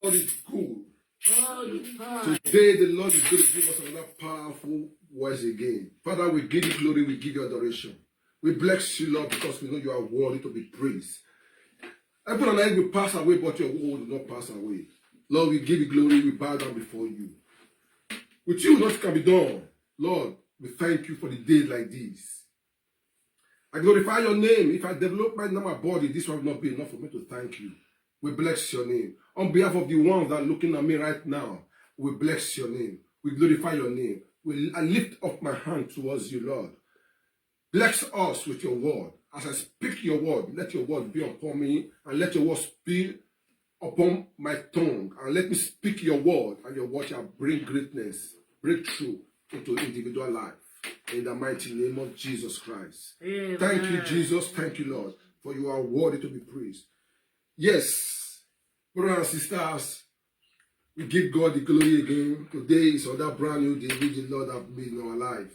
God is good. Today, the Lord is going to give us another powerful words again. Father, we give you glory, we give you adoration. We bless you, Lord, because we know you are worthy to be praised. Heaven and earth will pass away, but your word will not pass away. Lord, we give you glory, we bow down before you. With you, nothing can be done. Lord, we thank you for the days like this. I glorify your name. If I develop my body, this will not be enough for me to thank you. We bless your name. On behalf of the ones that are looking at me right now, we bless your name. We glorify your name. I lift up my hand towards you, Lord. Bless us with your word. As I speak your word, let your word be upon me, and let your word be upon my tongue. And let me speak your word, and your word shall bring greatness, breakthrough into individual life. In the mighty name of Jesus Christ. Amen. Thank you, Jesus. Thank you, Lord, for you are worthy to be praised. Yes, brothers and sisters, we give God the glory again. Today is another brand new day which the Lord has made in our life.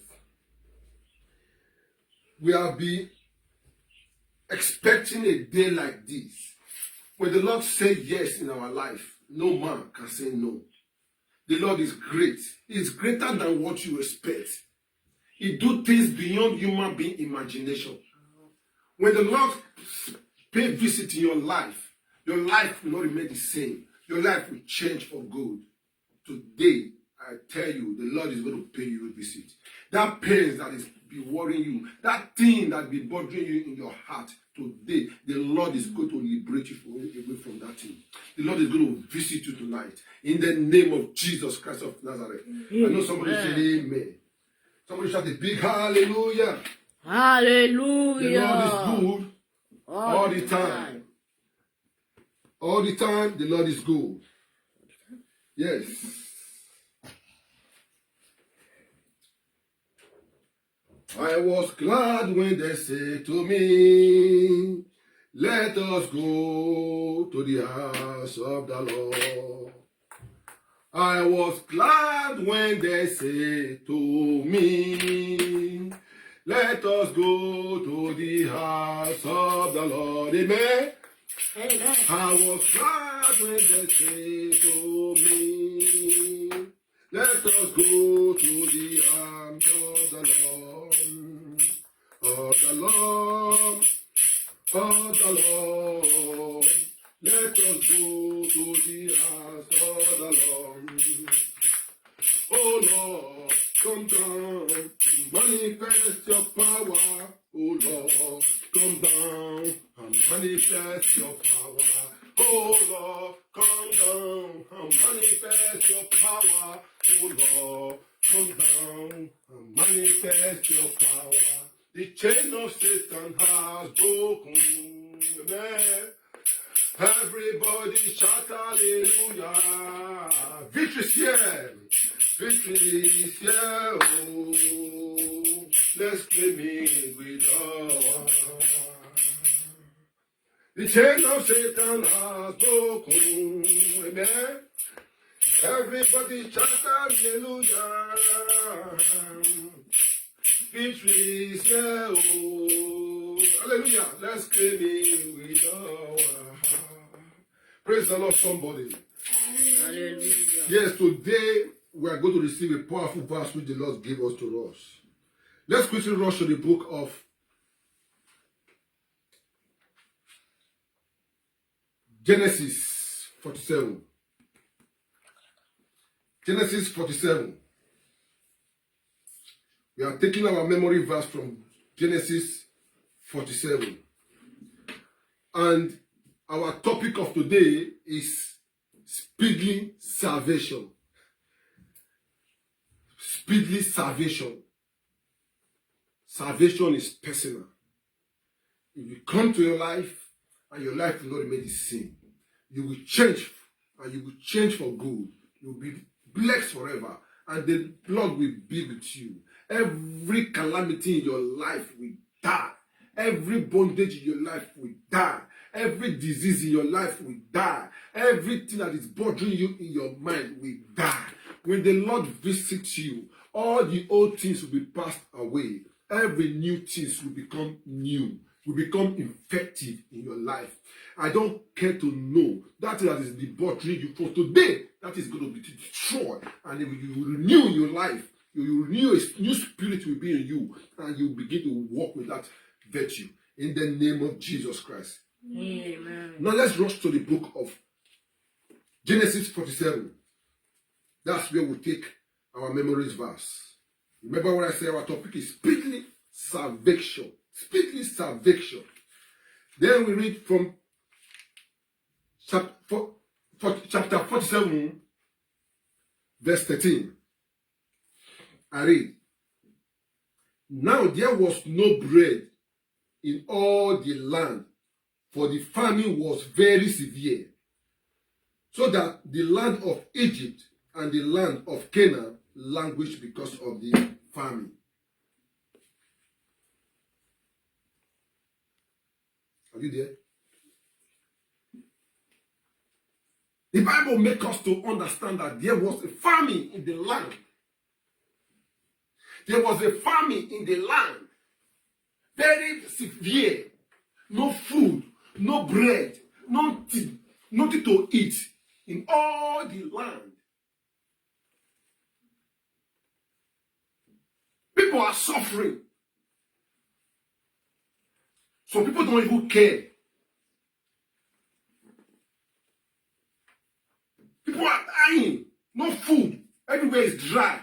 We have been expecting a day like this. When the Lord said yes in our life, no man can say no. The Lord is great. He is greater than what you expect. He do things beyond human being imagination. When the Lord pay visit in your life will not remain the same. Your life will change for good. Today, I tell you, the Lord is going to pay you a visit. That pain that is be worrying you, that thing that be bothering you in your heart, today, the Lord is going to liberate you away from that thing. The Lord is going to visit you tonight. In the name of Jesus Christ of Nazareth. Amen. I know somebody say amen. Somebody shout a big hallelujah. Hallelujah. The Lord is good all the time. All the time, the Lord is good. Yes. I was glad when they said to me, let us go to the house of the Lord. I was glad when they said to me, let us go to the house of the Lord. Amen. Amen. I was glad when they said to me, let us go to the arms of the Lord, of the Lord, of the Lord. Let us go to the house of the Lord. Oh Lord, come down, manifest your power. Oh Lord, come down and manifest your power. Oh Lord, come down and manifest your power. Oh Lord, come down and manifest your power. The chain of Satan has broken. Amen. Everybody shout hallelujah. Victory is here. Victory is here. Oh, let's claim it with us. The chain of Satan has broken. Amen. Everybody shout hallelujah. Victory is here. Oh, hallelujah. Let's claim it with us. Praise the Lord, somebody. Hallelujah. Yes, today we are going to receive a powerful verse which the Lord gave us to us. Let's quickly rush to the book of Genesis 47. Genesis 47. We are taking our memory verse from Genesis 47. And our topic of today is speedily salvation. Speedily salvation. Salvation is personal. If you come to your life and your life will not remain the same, you will change and you will change for good. You will be blessed forever and the Lord will be with you. Every calamity in your life will die. Every bondage in your life will die. Every disease in your life will die. Everything that is bothering you in your mind will die. When the Lord visits you, all the old things will be passed away. Every new things will become new. will become effective in your life. I don't care to know that is the debauchery you for today. That is going to be destroyed, and you will renew your life. You will renew a new spirit will be in you, and you begin to walk with that virtue in the name of Jesus Christ. Amen. Now let's rush to the book of Genesis 47. That's where we take our memories verse. Remember what I said, our topic is speedily salvation. Speedily salvation. Then we read from chapter 47, verse 13. I read, now there was no bread in all the land, for the famine was very severe, so that the land of Egypt and the land of Canaan languished because of the famine. Are you there? The Bible makes us to understand that there was a famine in the land. There was a famine in the land. Very severe. No food, no bread, nothing to eat in all the land. People are suffering. Some people don't even care. People are dying. No food. Everywhere is dry.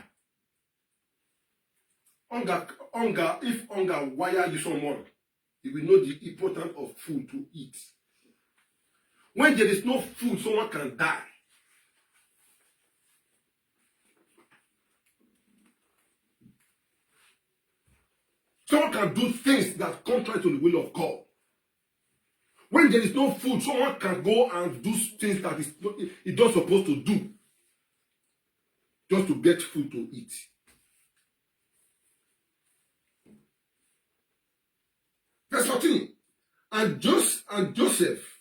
If hunger wire you someone, you will know the importance of food to eat. When there is no food, someone can die. Someone can do things that contrary to the will of God. When there is no food, someone can go and do things that he's not supposed to do just to get food to eat. Verse 14. And Joseph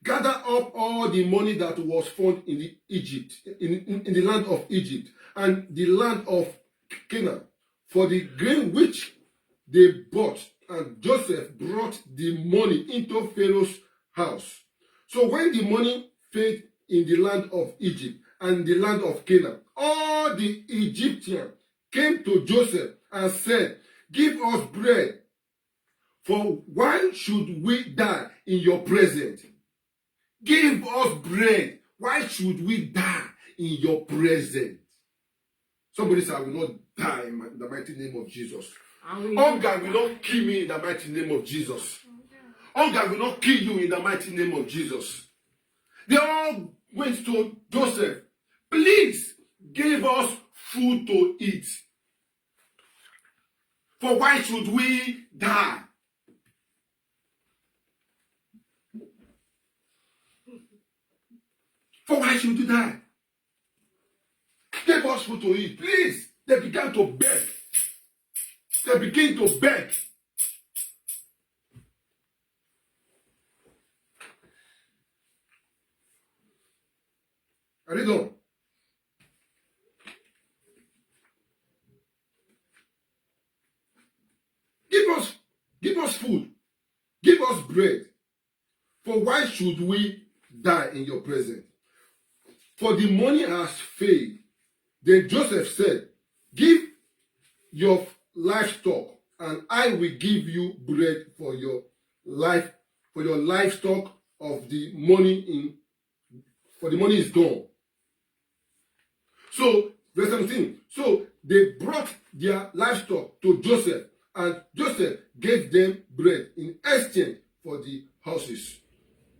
gathered up all the money that was found in the land of Egypt and the land of Canaan, for the grain which they bought, and Joseph brought the money into Pharaoh's house. So when the money failed in the land of Egypt and the land of Canaan, all the Egyptians came to Joseph and said, give us bread, for why should we die in your presence? Give us bread. Why should we die in your presence? Somebody said, I will not die in the mighty name of Jesus. Hunger will not kill me in the mighty name of Jesus. Hunger will not kill you in the mighty name of Jesus. They all went to Joseph. Please give us food to eat. For why should we die? For why should we die? Give us food to eat. Please. They began to beg. They begin to beg. I read on. Give us food. Give us bread. For why should we die in your presence? For the money has failed. Then Joseph said, give your livestock, and I will give you bread for your livestock of the money for the money is gone. So, verse 17. So they brought their livestock to Joseph, and Joseph gave them bread in exchange for the horses,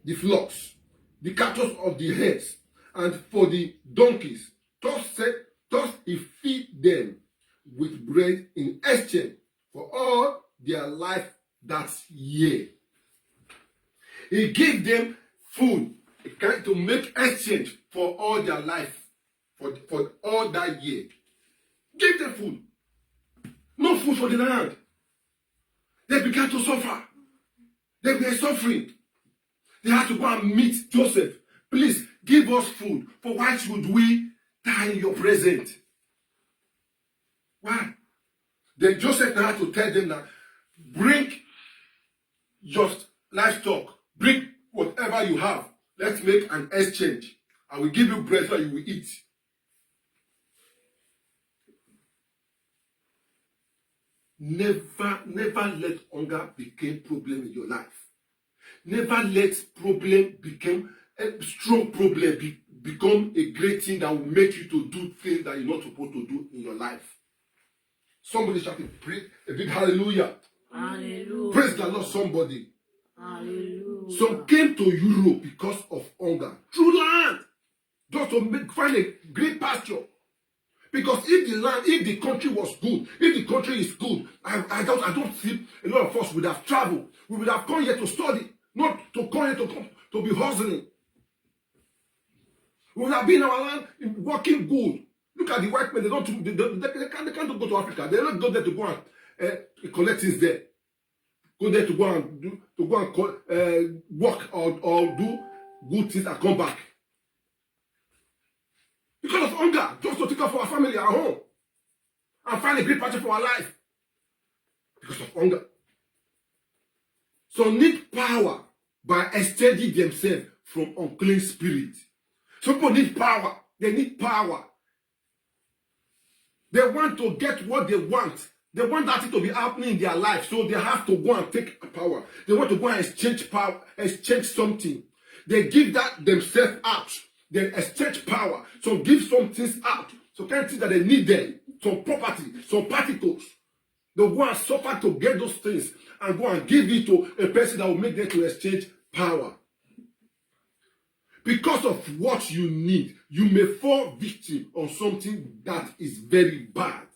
the flocks, the cattle of the herds, and for the donkeys. Thus he feed them with bread in exchange for all their life that year. He gave them food to make exchange for all their life, for all that year. Give them food. No food for the land. They began to suffer. They were suffering. They had to go and meet Joseph. Please give us food. For why should we die in your presence? Why? Then Joseph had to tell them that bring your livestock, bring whatever you have. Let's make an exchange. I will give you bread so you will eat. Never let hunger become a problem in your life. Never let problem become a strong problem, become a great thing that will make you to do things that you're not supposed to do in your life. Somebody shouting, pray a big hallelujah. Hallelujah. Praise the Lord, somebody. Hallelujah. Some came to Europe because of hunger. Through land. Just to find a great pasture. Because if the country was good, if the country is good, I don't see a lot of us would have traveled. We would have come here to study, not to come here to be hustling. We would have been in our land working good. Look at the white men, they can't go to Africa. They don't go there to go and collect things there. Go there to go and work or do good things and come back. Because of hunger, just to take care of our family at home and find a great pasture for our life. Because of hunger. Some need power by extending themselves from unclean spirits. Some people need power. They need power. They want to get what they want. They want that thing to be happening in their life, so they have to go and take power. They want to go and exchange power, exchange something. They give that themselves out. They exchange power. So give some things out. So kind of things that they need them. Some property, some particles. They'll go and suffer to get those things and go and give it to a person that will make them to exchange power. Because of what you need, you may fall victim on something that is very bad.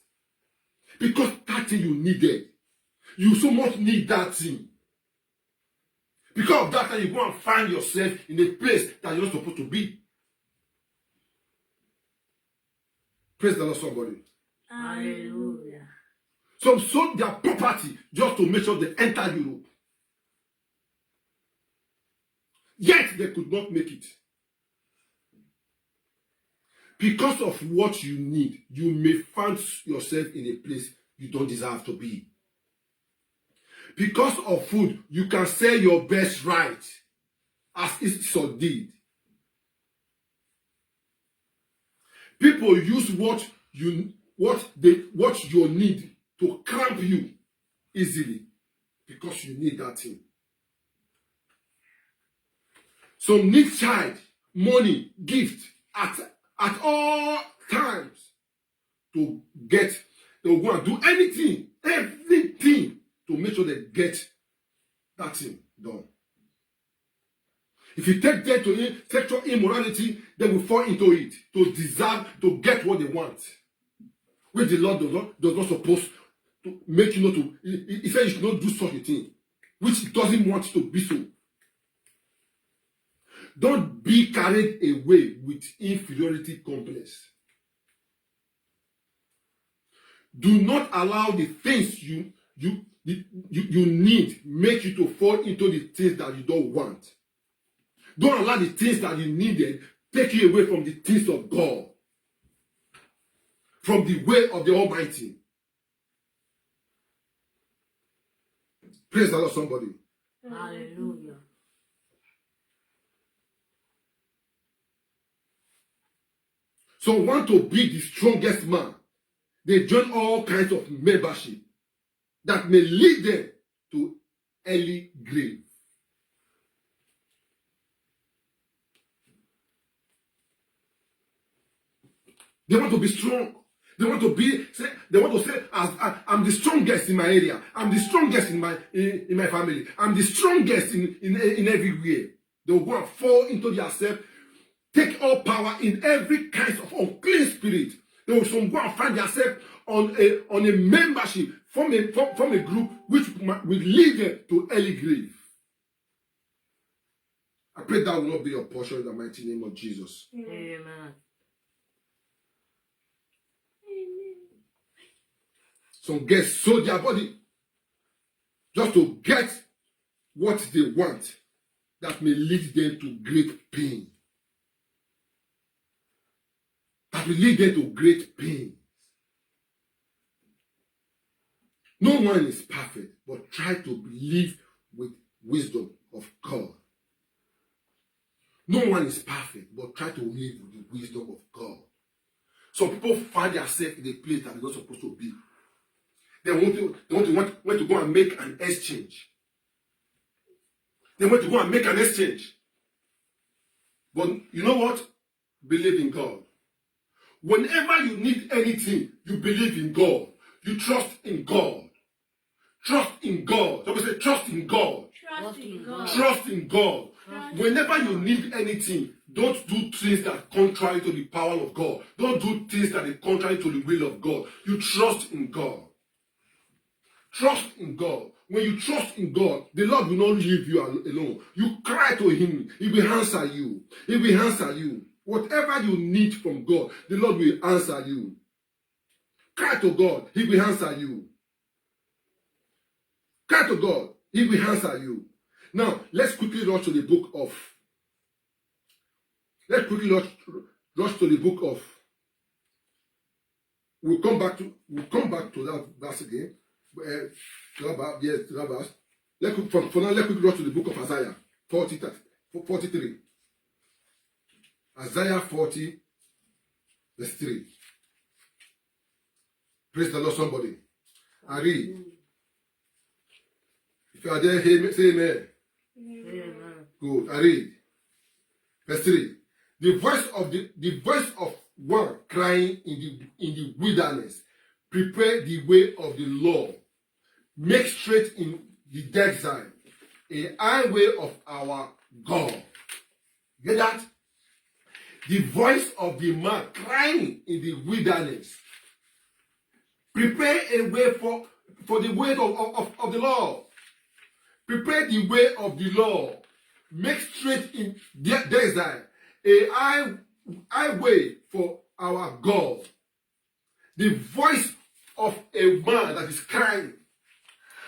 Because that thing you needed. You so much need that thing. Because of that time, you go and find yourself in a place that you're not supposed to be. Praise the Lord, somebody. Hallelujah. Some sold their property just to make sure they enter Europe. Yet they could not make it. Because of what you need, you may find yourself in a place you don't deserve to be. Because of food, you can sell your best right, as Esau did. People use what you need to cramp you easily because you need that thing. Some need child, money, gift at all times to get. They'll go and do anything to make sure they get that thing done. If you take them to sexual immorality, they will fall into it to deserve, to get what they want. Which the Lord does not supposed to make you not to. He said you should not do such a thing, which he doesn't want to be so. Don't be carried away with inferiority complex. Do not allow the things you need make you to fall into the things that you don't want. Don't allow the things that you needed take you away from the things of God, from the way of the Almighty. Praise the Lord, somebody. Hallelujah. So want to be the strongest man. They join all kinds of membership that may lead them to early grave. They want to be strong. They want to say, I'm the strongest in my area. I'm the strongest in my family. I'm the strongest in everywhere. They will go and fall into themselves, take all power in every kind of unclean spirit. They will soon go and find themselves on a membership from a group which will lead them to early grave. I pray that will not be your portion in the mighty name of Jesus. Amen. Some get sold their body just to get what they want that may lead them to great pain. That will lead them to great pain. No one is perfect. but try to live with wisdom of God. No one is perfect, but try to live with the wisdom of God. Some people find themselves in a place that they're not supposed to be. They want to go and make an exchange. They want to go and make an exchange. But you know what? Believe in God. Whenever you need anything, you believe in God. You trust in God. Trust in God. Somebody say, trust in God. Trust in God. Trust in God. Whenever you need anything, don't do things that are contrary to the power of God. Don't do things that are contrary to the will of God. You trust in God. Trust in God. When you trust in God, the Lord will not leave you alone. You cry to Him. He will answer you. He will answer you. Whatever you need from God, the Lord will answer you. Cry to God. He will answer you. Cry to God. He will answer you. Now, let's quickly rush to the book of. Let's quickly rush to the book of. We'll come back to that verse again. That verse. For now, let's quickly rush to the book of Isaiah 43. Isaiah 40, verse 3. Praise the Lord, somebody. I read. If you are there, say amen. Amen. Good. I read. Verse 3. The voice of one crying in the wilderness, prepare the way of the Lord, make straight in the desert a highway of our God. Get that? The voice of the man crying in the wilderness. Prepare a way for the way of the Lord. Prepare the way of the Lord. Make straight in the desert a highway for our God. The voice of a man that is crying.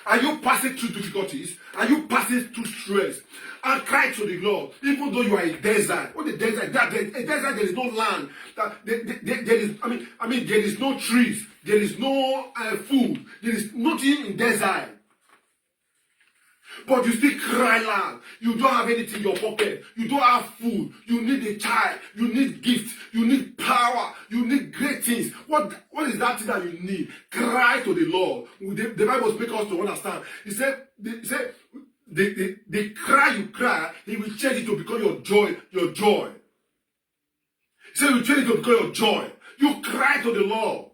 Are you passing through difficulties? Are you passing through stress? And cry to the Lord, even though you are in desert. What the desert? A desert, there is no land. There is no trees. There is no food. There is nothing in desert. But you still cry loud. You don't have anything in your pocket. You don't have food. You need a child. You need gifts. You need power. You need great things. What is that thing that you need? Cry to the Lord. The Bible makes us to understand. He said, the cry you cry, He will change it to become your joy. Your joy. He said, He will change it to become your joy. You cry to the Lord.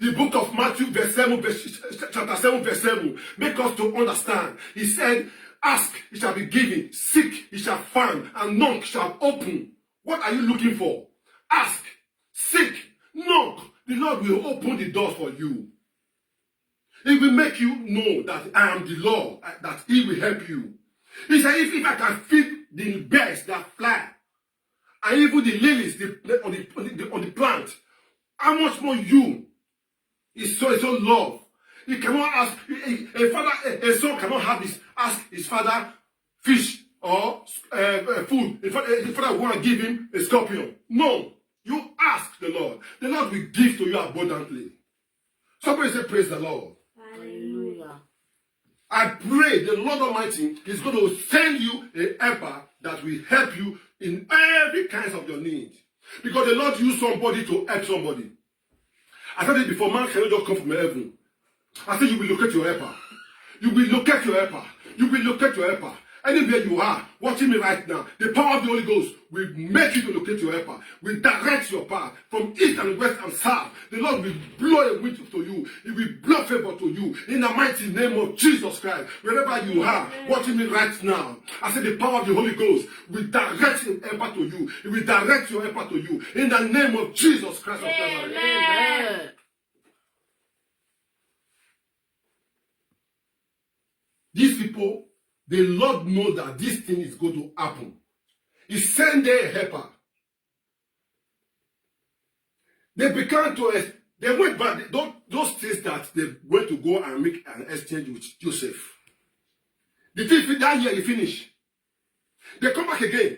The book of Matthew, chapter 7, verse 7, make us to understand. He said, ask, it shall be given. Seek, it shall find. And knock, shall open. What are you looking for? Ask, seek, knock. The Lord will open the door for you. He will make you know that I am the Lord, that He will help you. He said, if I can feed the birds that fly, and even the lilies on the plant, how much more you? It's so love. He cannot ask a son cannot ask his father fish or food. The father want to give him a scorpion. No, you ask the Lord. The Lord will give to you abundantly. Somebody say, praise the Lord. Hallelujah. I pray the Lord Almighty is going to send you a helper that will help you in every kind of your need. Because the Lord used somebody to help somebody. I said it before, man cannot just come from heaven. I said you will locate your helper. You will locate your helper. You will locate your helper. Anywhere you are, watching me right now, the power of the Holy Ghost will make you to locate your helper. Will direct your path from east and west and south. The Lord will blow a wind to you. He will blow favor to you. In the mighty name of Jesus Christ. Wherever you are, watching me right now, I said the power of the Holy Ghost will direct your helper to you. He will direct your helper to you. In the name of Jesus Christ of Nazareth. Amen. These people, the Lord knows that this thing is going to happen. He sent their helper. They went back, those things that they went to go and make an exchange with Joseph. The thing that year, he finished. They come back again.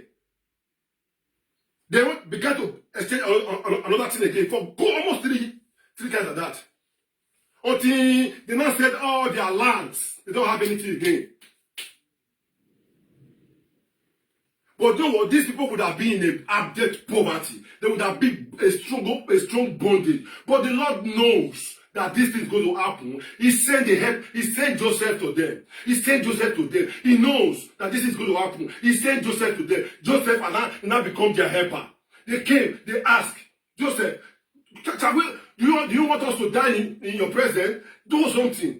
They began to exchange another thing again for almost three times like that. Until they now said all their lands, they don't have anything again. But you know what? These people would have been in abject poverty. They would have been a strong bondage. But the Lord knows that this thing is going to happen. He sent the help. He sent Joseph to them. He sent Joseph to them. He knows that this is going to happen. He sent Joseph to them. Joseph and now become their helper. They came. They asked Joseph, do you want us to die in your presence? Do something.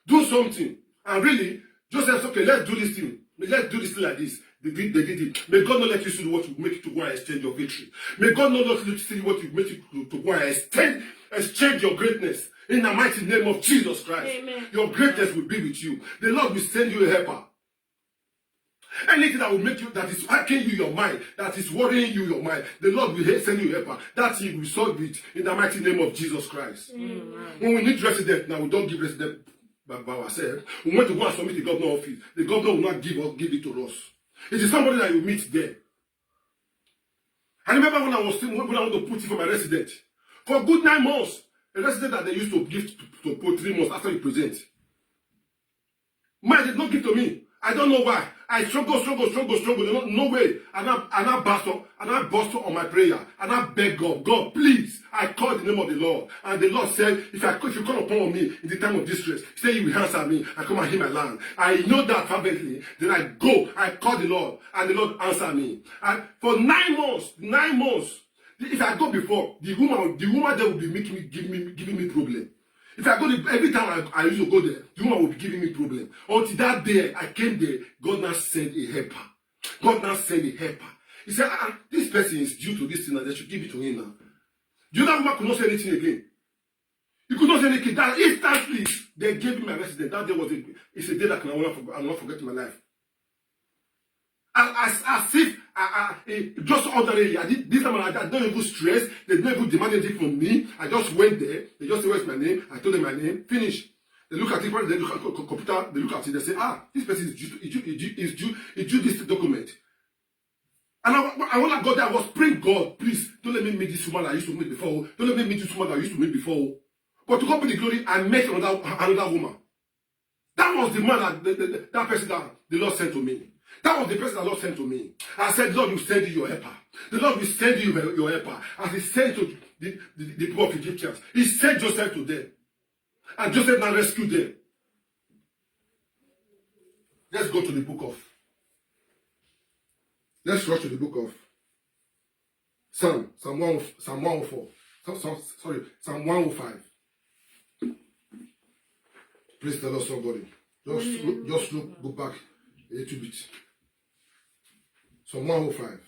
Do something. And really, Joseph said, okay, let's do this thing. Let's do this thing like this. They did it. May God not let you see what will make you to go and exchange your victory. May God not let you see what will make you to go and exchange your greatness. In the mighty name of Jesus Christ. Amen. Your greatness will be with you. The Lord will send you a helper. Anything that will make you, that is hacking you your mind, that is worrying you your mind, the Lord will send you a helper. That He will solve it in the mighty name of Jesus Christ. Amen. When we need resident, now we don't give resident by ourselves. We want to go and submit the governor office. The governor will not give it to us. It is somebody that you meet there. I remember when I want to put it for my resident. For a good 9 months, a resident that they used to give to put 3 months after you present. Man did not give to me. I don't know why. I struggle. No way. And I bust on my prayer. And I beg God, God, please. I call the name of the Lord. And the Lord said, if you call upon me in the time of distress, say you will answer me and come and heal my land. I know that fervently. Then I go. I call the Lord. And the Lord answer me. And for 9 months, if I go before, the woman there will be giving me problem. If I go there, every time I used to go there, the woman will be giving me problem. Until that day, I came there, God now sent a helper. He said, this person is due to this thing, and they should give it to him now. The other woman could not say anything again. He could not say anything. That instantly, they gave him my resident. That day it's a day that I will not forget in my life. As if just ordinarily, this time I don't even stress. They don't even demand anything from me. I just went there. They just say, what's my name? I told them my name. Finish. They look at it. They look at the computer. They look at it. They say, this person is due this document. And I want to go there. I was praying, God, please don't let me meet this woman I used to meet before. Don't let me meet this woman I used to meet before. But to God be the glory, I met another woman. That was the man that person that the Lord sent to me. That was the person the Lord sent to me. I said, Lord will send you your helper. The Lord will send you your helper. As He sent to the people of Egyptians. He sent Joseph to them. And Joseph now rescued them. Let's go to the book of. Let's rush to the book of Psalm 104. Psalm 105. Praise the Lord, somebody. Just go back a little bit. Psalm 105.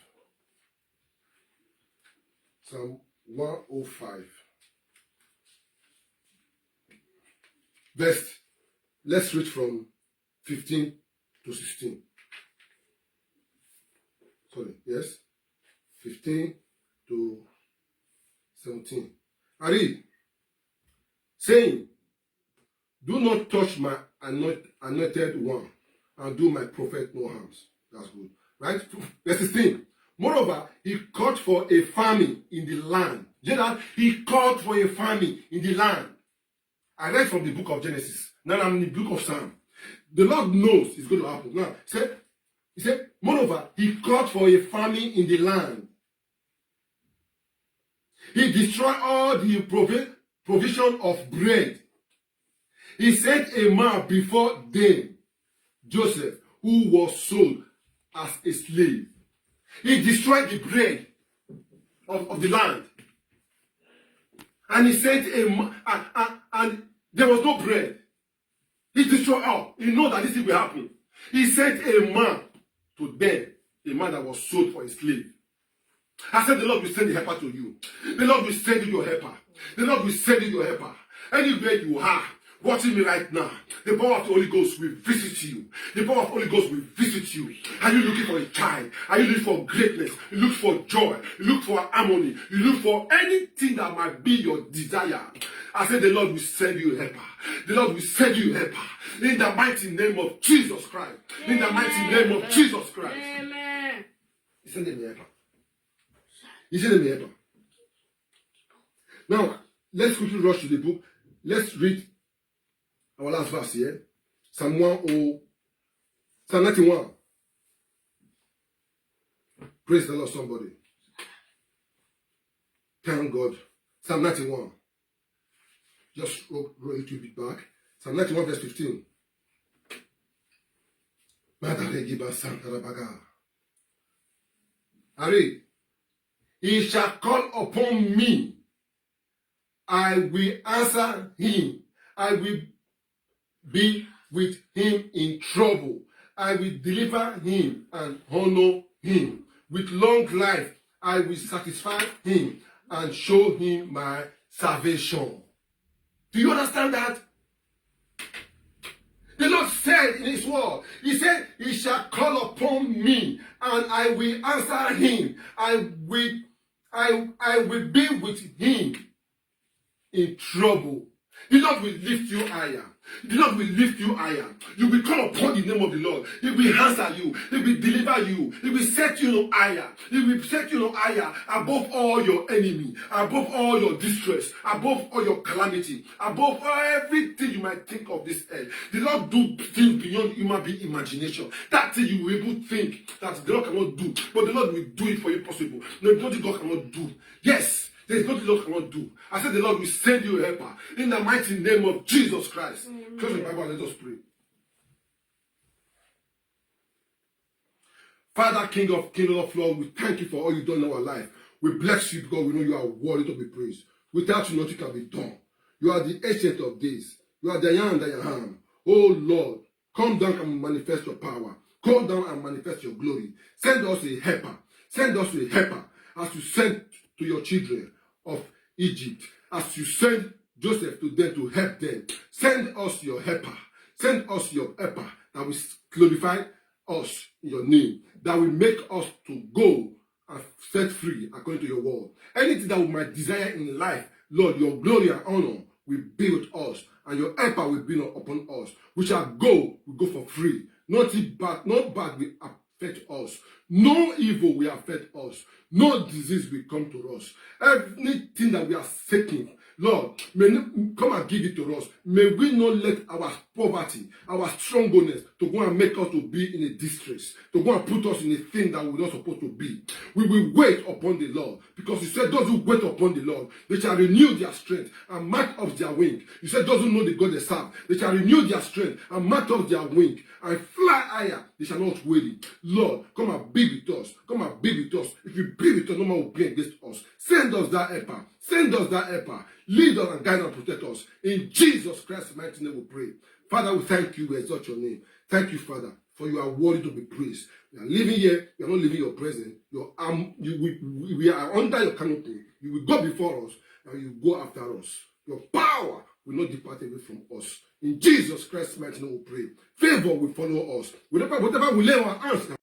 Psalm 105. Let's read from 15 to 16. Sorry, yes? 15 to 17. I read, saying, do not touch my anointed one, and do my prophet no harms. That's good. Right? Verse 16. Moreover, he called for a famine in the land. You know that? He called for a famine in the land. I read from the book of Genesis. Now I'm in the book of Psalm. The Lord knows it's going to happen. Now, he said, moreover, he called for a famine in the land. He destroyed all the provision of bread. He sent a man before them, Joseph, who was sold as a slave. He destroyed the bread of the land. And he sent a man, and there was no bread. He destroyed all. He knew that this thing will happen. He sent a man to them, a man that was sold for a slave. I said, the Lord will send the helper to you. The Lord will send you your helper. The Lord will send you your helper. Anywhere you are, watching me right now, the power of the Holy Ghost will visit you. The power of the Holy Ghost will visit you. Are you looking for a child? Are you looking for greatness? You look for joy. You look for harmony. You look for anything that might be your desire. I said the Lord will send you a helper. The Lord will send you a helper. In the mighty name of Jesus Christ. In the mighty name of Jesus Christ. Amen. He sent him a helper. He sent him a helper. Now, let's quickly rush to the book. Let's read Our last verse here. Psalm 91. Praise the Lord, somebody. Thank God. Psalm 91. Just roll a little bit back. Psalm 91 verse 15. I read. He shall call upon me. I will answer him. I will be with him in trouble. I will deliver him and honor him. With long life, I will satisfy him and show him my salvation. Do you understand that? The Lord said in his word, he said, he shall call upon me and I will answer him. I will be with him in trouble. The Lord will lift you higher. The Lord will lift you higher. You will call upon the name of the Lord. He will answer you. He will deliver you. He will set you higher. He will set you higher above all your enemy, above all your distress, above all your calamity, above everything you might think of this earth. The Lord do things beyond human being imagination. That thing you will able to think that the Lord cannot do, but the Lord will do it for you possible. No, nothing God cannot do. Yes. There is nothing the Lord cannot do. I said the Lord will send you a helper in the mighty name of Jesus Christ. Close the Bible and let us pray. Father, King of Lord, we thank you for all you've done in our life. We bless you because we know you are worthy to be praised. Without you, nothing can be done. You are the ancient of days. You are the I am that I am. Oh Lord, come down and manifest your power. Come down and manifest your glory. Send us a helper. Send us a helper as you send to your children of Egypt, as you send Joseph to them to help them. Send us your helper. Send us your helper that will glorify us in your name, that will make us to go and set free according to your word. Anything that we might desire in life, Lord, your glory and honor will be with us, and your helper will be upon us. We shall go, we go for free. Not bad will affect us. No evil will affect us. No disease will come to us. Everything that we are seeking, Lord, may come and give it to us. May we not let our poverty, our strongholds to go and make us to be in a distress, to go and put us in a thing that we're not supposed to be. We will wait upon the Lord, because you said those who wait upon the Lord, they shall renew their strength and mount up their wing. You said those who know the God they serve, they shall renew their strength and mount up their wing and fly higher. They shall not weary. Lord, come and be with us. Come and be with us. If you be with us, no man will be against us. Send us that helper. Send us that helper. Lead us and guide and protect us. In Jesus Christ's mighty name we pray. Father, we thank you. We exalt your name. Thank you, Father, for you are worthy to be praised. We are living here. We are not living your presence. We are under your canopy. You will go before us and you will go after us. Your power will not depart away from us. In Jesus Christ's mighty name we pray. Favor will follow us. Whatever we lay our hands